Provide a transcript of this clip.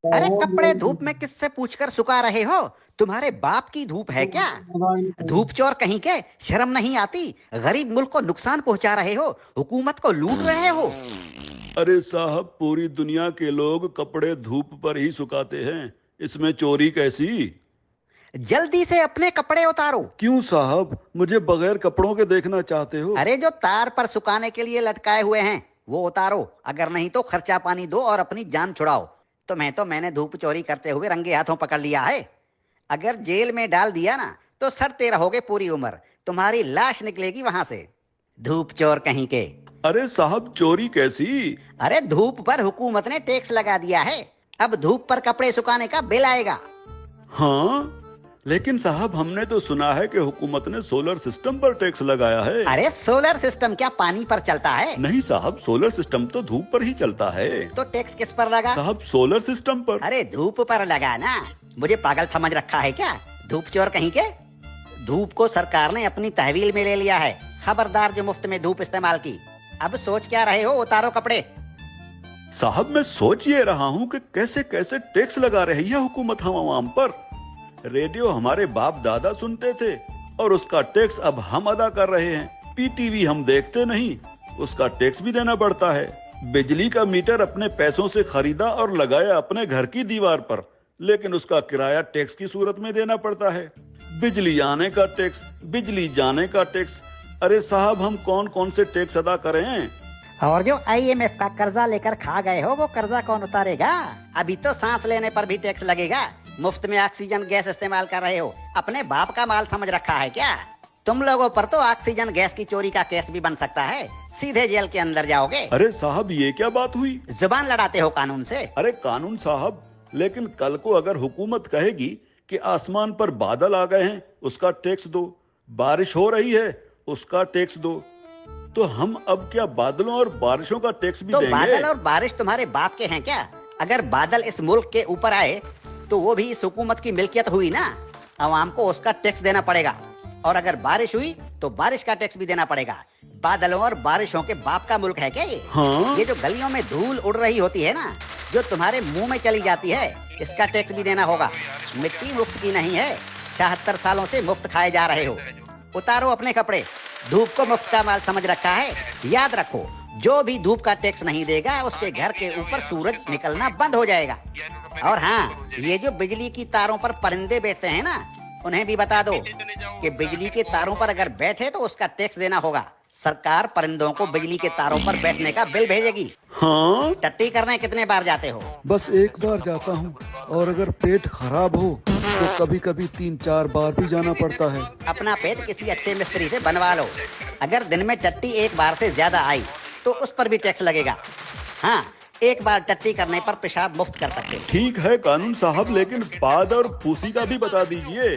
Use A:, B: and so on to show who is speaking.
A: अरे कपड़े धूप में किससे पूछकर सुखा रहे हो? तुम्हारे बाप की धूप है क्या? धूप चोर कहीं के, शर्म नहीं आती? गरीब मुल्क को नुकसान पहुंचा रहे हो, हुकूमत को लूट रहे हो।
B: अरे साहब, पूरी दुनिया के लोग कपड़े धूप पर ही सुखाते हैं, इसमें चोरी कैसी?
A: जल्दी से अपने कपड़े उतारो।
B: क्यों साहब, मुझे बगैर कपड़ों के देखना चाहते हो?
A: अरे जो तार पर सुखाने के लिए लटकाए हुए हैं वो उतारो, अगर नहीं तो खर्चा पानी दो और अपनी जान छुड़ाओ। मैंने धूप चोरी करते हुए रंगे हाथों पकड़ लिया है। अगर जेल में डाल दिया ना तो सड़ते रहोगे पूरी उम्र, तुम्हारी लाश निकलेगी वहां से। धूप चोर कहीं के।
B: अरे साहब, चोरी कैसी?
A: अरे धूप पर हुकूमत ने टैक्स लगा दिया है, अब धूप पर कपड़े सुखाने का बिल आएगा।
B: हाँ, लेकिन साहब हमने तो सुना है कि हुकूमत ने सोलर सिस्टम पर टैक्स लगाया है।
A: अरे सोलर सिस्टम क्या पानी पर चलता है?
B: नहीं साहब, सोलर सिस्टम तो धूप पर ही चलता है।
A: तो टैक्स किस पर लगा?
B: साहब, सोलर सिस्टम पर।
A: अरे धूप पर लगा ना, मुझे पागल समझ रखा है क्या? धूप चोर कहीं के। धूप को सरकार ने अपनी तहवील में ले लिया है, खबरदार जो मुफ्त में धूप इस्तेमाल की। अब सोच क्या रहे हो? उतारो कपड़े।
B: साहब, मैं सोच ये रहा हूँ कि कैसे कैसे टैक्स लगा रही है हुकूमत हम आवाम पर। रेडियो हमारे बाप दादा सुनते थे और उसका टैक्स अब हम अदा कर रहे हैं। पीटीवी हम देखते नहीं, उसका टैक्स भी देना पड़ता है। बिजली का मीटर अपने पैसों से खरीदा और लगाया अपने घर की दीवार पर, लेकिन उसका किराया टैक्स की सूरत में देना पड़ता है। बिजली आने का टैक्स, बिजली जाने का टैक्स। अरे साहब, हम कौन कौन से टैक्स अदा करें?
A: और जो आईएमएफ का कर्जा लेकर खा गए हो वो कर्जा कौन उतारेगा? अभी तो सांस लेने पर भी टैक्स लगेगा। मुफ्त में ऑक्सीजन गैस इस्तेमाल कर रहे हो, अपने बाप का माल समझ रखा है क्या? तुम लोगों पर तो ऑक्सीजन गैस की चोरी का केस भी बन सकता है, सीधे जेल के अंदर जाओगे।
B: अरे साहब, ये क्या बात हुई?
A: जुबान लड़ाते हो कानून से।
B: अरे कानून साहब, लेकिन कल को अगर हुकूमत कहेगी कि आसमान पर बादल आ गए हैं, उसका टैक्स दो, बारिश हो रही है, उसका टैक्स दो, तो हम अब क्या बादलों और बारिशों का टैक्स भी
A: तो
B: देंगे?
A: बादल और बारिश तुम्हारे बाप के हैं क्या? अगर बादल इस मुल्क के ऊपर आए तो वो भी इस हुकूमत की मिल्कियत हुई ना, आवाम को उसका टैक्स देना पड़ेगा। और अगर बारिश हुई तो बारिश का टैक्स भी देना पड़ेगा। बादलों और बारिशों के बाप का मुल्क है क्या ये?
B: हाँ?
A: ये जो गलियों में धूल उड़ रही होती है ना, जो तुम्हारे मुंह में चली जाती है, इसका टैक्स भी देना होगा। मिट्टी मुफ्त की नहीं है, 76 सालों से मुफ्त खाए जा रहे हो। उतारो अपने कपड़े, धूप को मुफ्त का माल समझ रखा है। याद रखो, जो भी धूप का टैक्स नहीं देगा उसके घर के ऊपर सूरज निकलना बंद हो जाएगा। और हाँ, ये जो बिजली की तारों पर परिंदे बैठते हैं ना, उन्हें भी बता दो कि बिजली के तारों पर अगर बैठे तो उसका टैक्स देना होगा। सरकार परिंदों को बिजली के तारों पर बैठने का बिल भेजेगी।
B: हाँ?
A: टट्टी करने कितने बार जाते हो?
C: बस एक बार जाता हूँ, और अगर पेट खराब हो तो कभी कभी 3-4 बार भी जाना पड़ता है।
A: अपना पेट किसी अच्छे मिस्त्री से बनवा लो। अगर दिन में टट्टी एक बार से ज्यादा आई तो उस पर भी टैक्स लगेगा। हाँ, एक बार टट्टी करने पर पेशाब मुफ्त कर सकते हैं।
B: ठीक है कानून साहब, लेकिन पाद और फूसी का भी बता दीजिए।